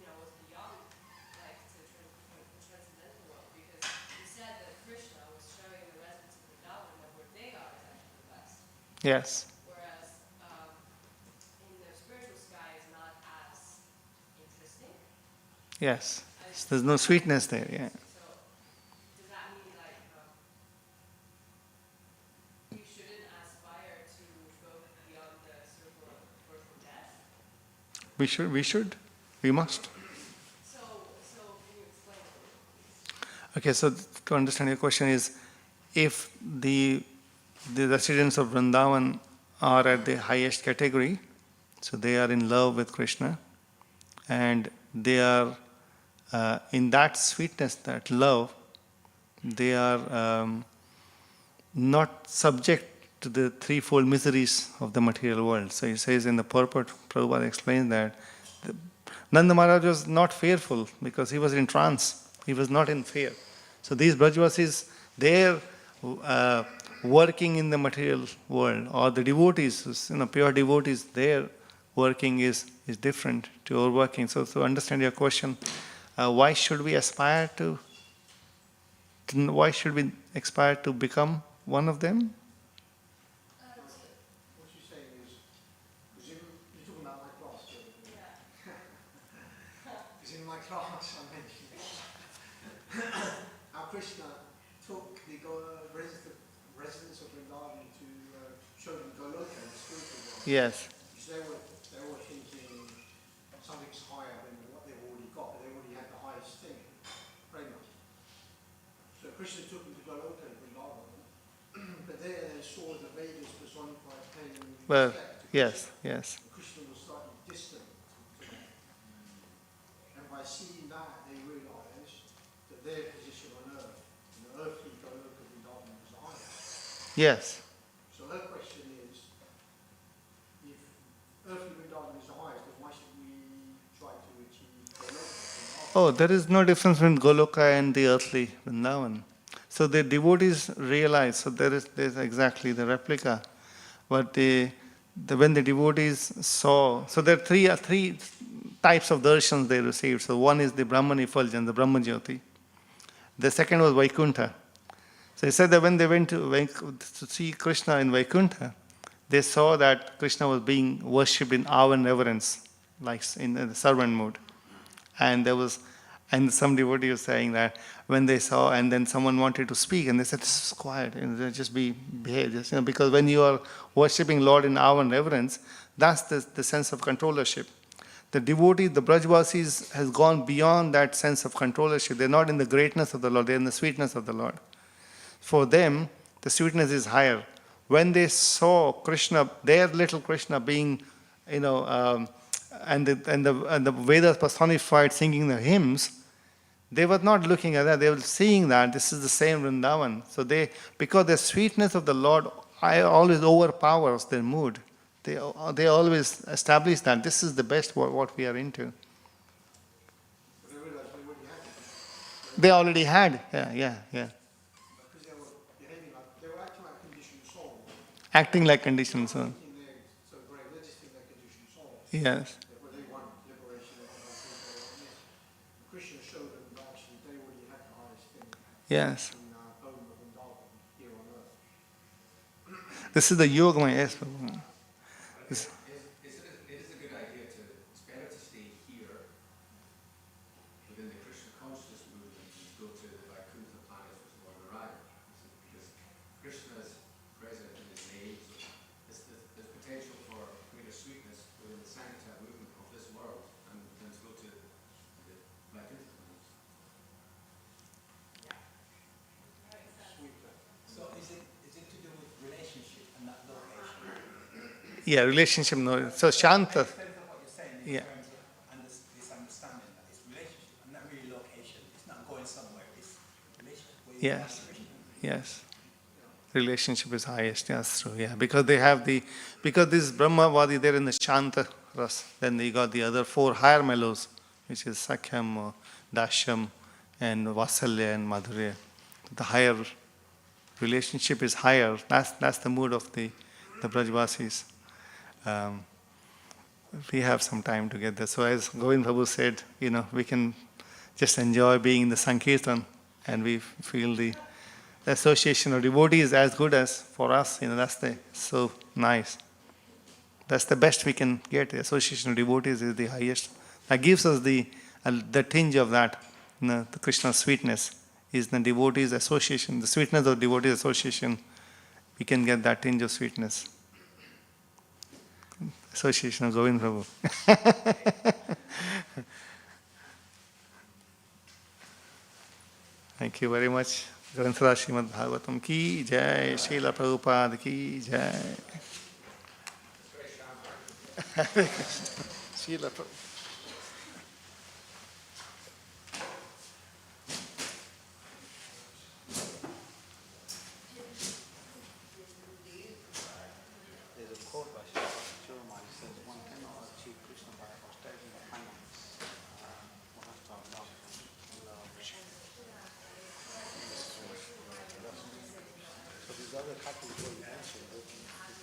what's beyond, like, to the transcendental world? Because you said that Krishna was showing the residents of Vrindavan that where they are is actually the best. Yes. Whereas in the spiritual sky is not as interesting. Yes. So there's no sweetness there, yeah. So does that mean like we shouldn't aspire to go beyond the circle of birth and death? We should. We must. So Okay, so to understand your question is, if the residents of Vrindavan are at the highest category, so they are in love with Krishna, and they are in that sweetness, that love, they are not subject to the threefold miseries of the material world. So he says in the purport, Prabhupada explains that Nanda Maharaj was not fearful because he was in trance. He was not in fear. So these Brajvasis, they're working in the material world, or the devotees, pure devotees, their working is different to our working. So to understand your question, why should we aspire to become one of them? What you're saying is, because you're talking about my class, because in my class I mentioned how Krishna took the residents of Vrindavan to show them Goloka, the spiritual world. Yes. Because they were thinking something's higher than what they've already got, but they already had the highest thing, very much. So Krishna took them to Goloka in Vrindavan, but there they saw the Vedas personified pain and Well, respect. yes, yes. Krishna was slightly distant to them. And by seeing that, they realized that their position on earth, in the earthly Goloka Vrindavan, was the highest. Yes. So her question is, if earthly Vrindavan is the highest, then why should we try to achieve Goloka Vrindavan? Oh, there is no difference between Goloka and the earthly Vrindavan. So the devotees realize, so there's exactly the replica. But when the devotees saw, so there are three types of darshans they received. So one is the Brahman effulgence, the Brahma Jyoti. The second was Vaikuntha. So he said that when they went to see Krishna in Vaikuntha, they saw that Krishna was being worshipped in awe and reverence, like in the servant mood. And some devotee was saying that when they saw, and then someone wanted to speak, and they said, "This is quiet, and just behave." Just, because when you are worshipping Lord in awe and reverence, that's the sense of controllership. The devotee, the Brajvasis, has gone beyond that sense of controllership. They're not in the greatness of the Lord; they're in the sweetness of the Lord. For them, the sweetness is higher. When they saw Krishna, their little Krishna being, and the Vedas personified singing the hymns, they were not looking at that. They were seeing that this is the same Vrindavan. So because the sweetness of the Lord always overpowers their mood. They always establish that this is the best what we are into. But they realized they already had it. They already had, yeah. Because they were behaving like, they were acting like conditioned souls. Acting like conditioned soul. Thinking they're so great, they're just thinking they're conditioned souls. Yes. Therefore they want liberation, they want this. Krishna showed them that actually they already had the highest thing Yes. in home of Vrindavan, here on earth. This is the Yogamaya. Yes. This- It is a good idea it's better to stay here within the Krishna consciousness movement and go to the Vaikuntha planet with Lord Narayana. Because Krishna is present in his name, so there's potential for greater sweetness within the Sankirtan movement of this world and to go to the Vaikuntha planet. Sweeter. So is it to do with relationship and not location? Yeah, relationship. No. So Shanta. In terms of what you're saying, in Yeah. terms of this understanding that it's relationship and not really location. It's not going somewhere. It's relationship. Where you Yes. find Krishna. Yes. Relationship is highest. Yeah, that's true. Yeah, because because this Brahmavadi, they're in the Shanta ras. Then they got the other four higher mellows, which is Sakyam, Dashyam, and Vasalya and Madhurya. The higher relationship is higher. That's the mood of the Brajvasis. We have some time to get there. So as Govind Prabhu said, we can just enjoy being in the Sankirtan, and we feel the association of devotees as good as for us. That's so nice. That's the best we can get. The association of devotees is the highest. That gives us the tinge of that. The Krishna sweetness is the devotees association. The sweetness of devotees association, we can get that tinge of sweetness. Association of Govind Prabhu. Thank you. Thank you very much. Granthara Srimad Bhagavatam ki jai, Srila Prabhupada ki jai. Srila Prabhupada. There's a quote by Srila says one cannot achieve Krishna by austerity and finance. One has to have love. So these other couples who you mentioned, this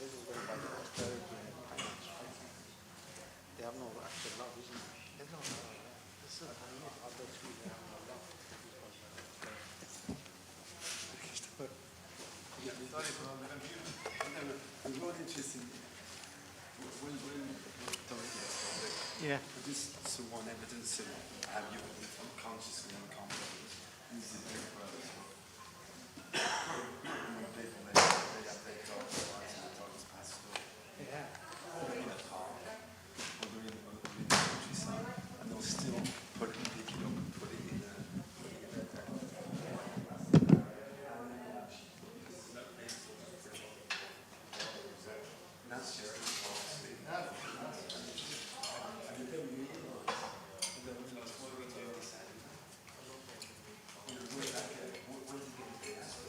is going by the austerity and finance, right? They have no actual love, isn't it? There's no love. This is other two, they have no love. Sorry for all the confusion. We're going interesting. Yeah. This is one evidence of have you from consciously and unconsciously. This is very well as well. People they have their dogs, and the dogs passed away. Yeah. They're in a car, or they're in the countryside, and they'll still put it, pick it up and put it in a that's just a policy. And you don't realize that we lost what we do this where that get, where did it get that?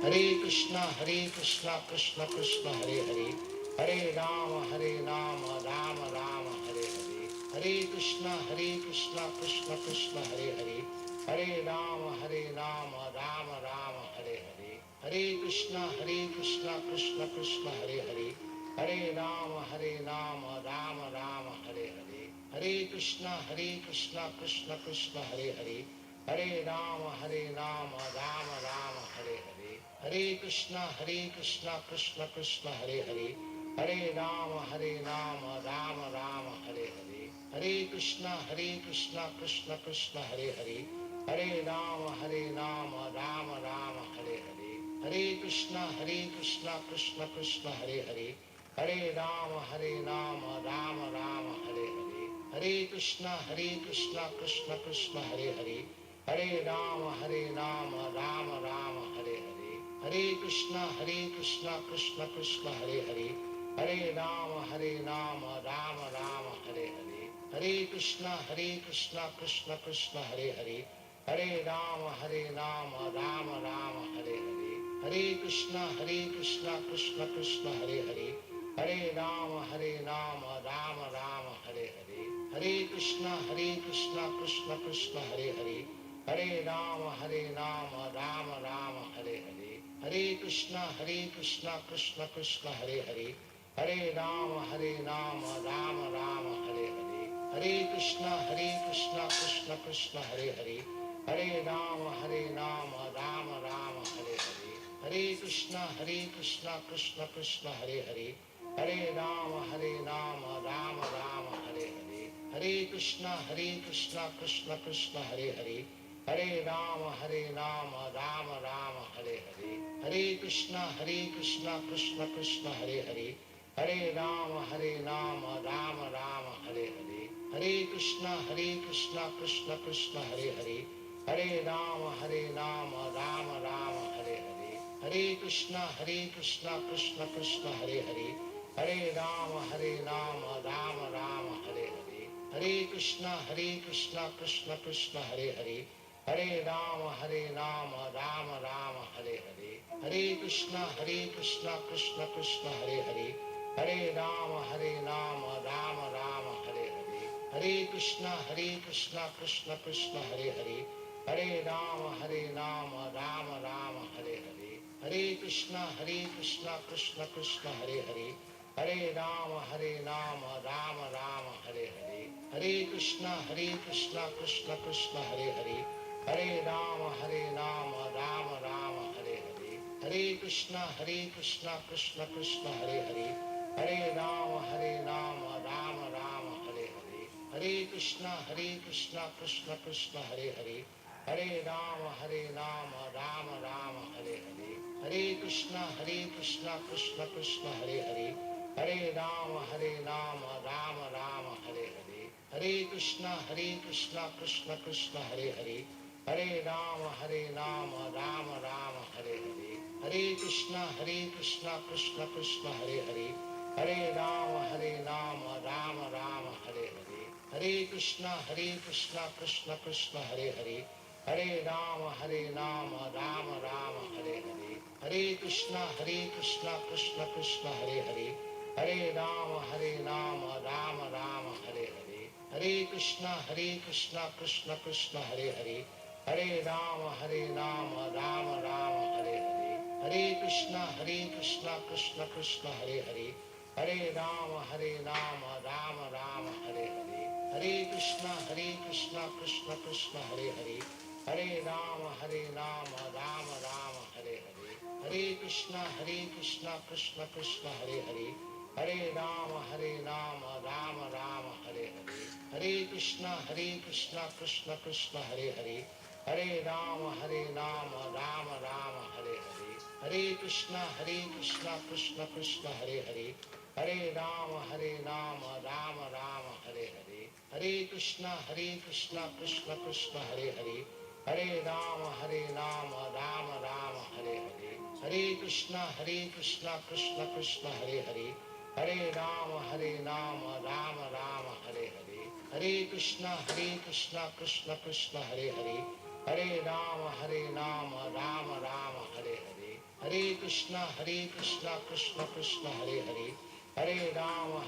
Hare Krishna, Krishna Krishna, Hare Hare, Hare Rama, Rama Rama, Hare Hare, Hare Krishna, Krishna Krishna, Hare Hare, Hare Rama, Rama Rama, Hare Hare, Hare Krishna, Krishna Krishna, Hare Hare, Hare Rama, Rama Rama, Hare Hare, Hare Krishna, Krishna Krishna, Hare Hare, Hare Rama, Rama Rama, Hare Hare. Hare Krishna, Krishna Krishna, Hare Hare. Hare Rama, Rama Rama, Hare Hare. Hare Krishna, Krishna Krishna, Hare Hare. Hare Rama, Rama Rama, Hare Hare. Hare Krishna, Krishna Krishna, Hare Hare. Hare Rama, Rama Rama, Hare Hare. Hare Krishna, Krishna Krishna, Hare Hare. Hare Rama, Rama Rama, Hare Hare. Hare Krishna, Krishna Krishna, Hare Hare. Hare Rama, Rama Rama, Hare Hare. Hare Krishna, Krishna Krishna, Hare Hare. Hare Rama, Rama Rama, Hare Hare. Hare Krishna, Krishna Krishna, Hare Hare. Hare Rama, Rama Rama, Hare Hare. Hare Krishna, Krishna Krishna, Hare Hare. Hare Rama, Rama Rama, Hare Hare. Hare Krishna, Krishna Krishna, Hare Hare. Hare Rama, Rama Rama, Hare Hare. Hare Krishna, Krishna Krishna, Hare Hare. Hare Rama, Rama Rama, Hare Hare. Hare Krishna, Krishna Krishna, Hare Hare. Hare Rama, Rama Rama, Hare Hare. Hare Krishna, Krishna Krishna, Hare Hare. Hare Rama, Rama Rama, Hare Hare. Hare Krishna, Krishna Krishna, Hare Hare. Hare Rama, Rama Rama, Hare Hare. Hare Krishna, Krishna Krishna, Hare Hare. Hare Rama, Rama Rama, Hare Hare. Hare Krishna, Krishna Krishna, Hare Hare. Hare Rama, Rama Rama, Hare Hare. Hare Krishna, Krishna Krishna, Hare Hare. Hare Rama, Rama Rama, Hare Hare. Hare Krishna, Krishna Krishna, Hare Hare. Hare Rama, Rama Rama, Hare Hare. Hare Krishna, Krishna Krishna, Hare Hare. Hare Rama, Rama Rama, Hare Hare. Hare Krishna, Krishna Krishna, Hare Hare. Hare Rama, Rama Rama, Hare Hare. Hare Krishna, Krishna Krishna, Hare Hare. Hare Rama, Rama Rama, Hare Hare. Hare Krishna, Krishna Krishna, Hare Hare. Hare Rama, Rama Rama, Hare Hare. Hare Krishna, Krishna Krishna, Hare Hare. Hare Rama, Rama Rama, Hare Hare. Hare Krishna, Krishna Krishna, Hare Hare. Hare Rama, Rama Rama, Hare Hare. Hare Krishna, Krishna Krishna, Hare Hare. Hare Rama, Rama Rama, Hare Hare. Hare Krishna, Krishna Krishna, Hare Hare. Hare Rama, Rama Rama, Hare Hare. Hare Krishna, Krishna Krishna, Hare Hare. Hare Rama, Rama Rama, Hare Hare. Hare Krishna, Krishna Krishna, Hare Hare. Hare Rama, Rama Rama, Hare Hare. Hare Krishna, Krishna Krishna, Hare Hare. Hare Rama, Rama Rama, Hare Hare. Hare Krishna, Krishna Krishna, Hare Hare. Hare Rama, Rama Rama, Hare Hare. Hare Krishna, Krishna Krishna, Hare Hare. Hare Rama, Rama Rama, Hare Hare. Hare Krishna, Krishna Krishna, Hare Hare. Hare Rama, Rama Rama, Hare Hare. Hare Krishna, Krishna Krishna, Hare Hare. Hare Rama, Rama Rama, Hare Hare. Hare Krishna, Krishna Krishna, Hare Hare. Hare Rama, Rama Rama, Hare Hare. Hare Krishna, Krishna Krishna, Hare Hare. Hare Rama, Rama Rama, Hare Hare. Hare Krishna, Krishna Krishna, Hare Hare. Hare Rama, Rama Rama, Hare Hare. Hare Krishna, Krishna Krishna, Hare Hare. Hare Rama, Rama Rama, Hare Hare. Hare Krishna, Krishna Krishna, Hare Hare. Hare Rama,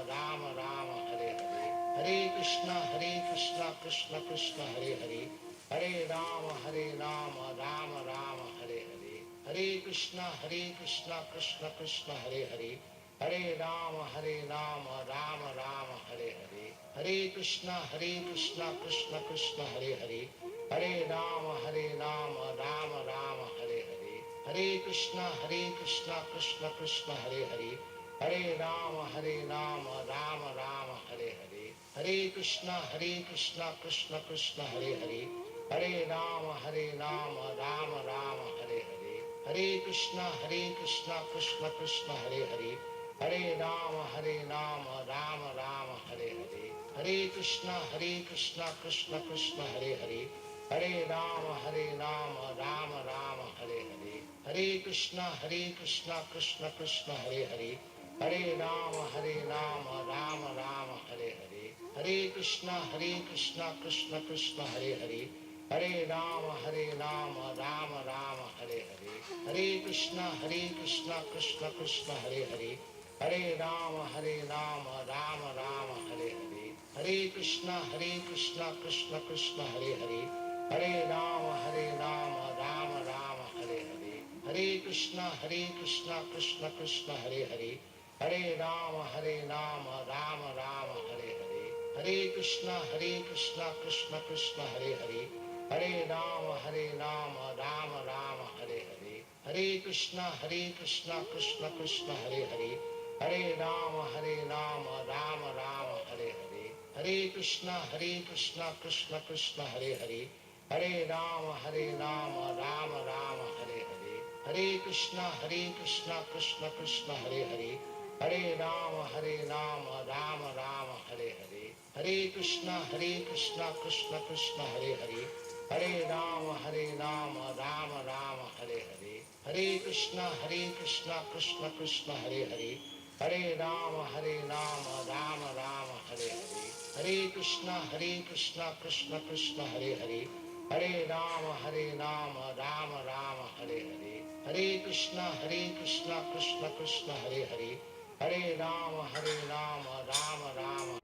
Rama Rama, Hare Hare. Hare Krishna, Krishna Krishna, Hare Hare. Hare Rama, Rama Rama, Hare Hare. Hare Krishna, Krishna Krishna, Hare Hare. Hare Rama, Rama Rama, Hare Hare. Hare Krishna, Krishna Krishna, Hare Hare. Hare Rama, Rama Rama, Hare Hare. Hare Krishna, Krishna Krishna, Hare Hare. Hare Rama, Rama Rama, Hare Hare. Hare Krishna, Krishna Krishna, Hare Hare. Hare Rama, Rama Rama, Hare Hare. Hare Krishna, Krishna Krishna, Hare Hare. Hare Rama, Rama Rama, Hare Hare. Hare Krishna, Krishna Krishna, Hare Hare. Hare Rama, Rama Rama, Hare Hare. Hare Krishna, Krishna Krishna, Hare Hare. Hare Rama, Rama Rama, Hare Hare. Hare Krishna, Krishna Krishna, Hare Hare. Hare Rama, Rama Rama, Hare Hare. Hare Krishna, Krishna Krishna, Hare Hare. Hare Rama, Rama Rama, Hare Hare. Hare Krishna, Krishna Krishna, Hare Hare. Hare Rama, Rama Rama, Hare Hare. Hare Krishna, Krishna Krishna, Hare Hare. Hare Rama, Rama Rama, Hare Hare. Hare Krishna, Krishna Krishna, Hare Hare. Hare Rama, Rama Rama, Hare Hare. Hare Krishna, Krishna Krishna, Hare Hare. Hare Rama, Rama Rama, Hare Hare. Hare Krishna, Krishna, Hare Hare. Hare Rama, Rama Rama, Hare Hare. Hare Krishna, Krishna, Hare Hare. Hare Rama, Rama Rama, Hare Hare. Hare Krishna, Krishna, Hare Hare. Hare Rama, Rama Rama, Hare Hare. Hare Krishna, Krishna, Hare Hare. Hare Rama, Rama Rama, Hare Hare. Hare Krishna, Krishna, Hare Hare. Hare Rama, Rama Rama, Hare Hare. Hare Krishna, Krishna Krishna, Hare Hare. Hare Rama, Rama Rama.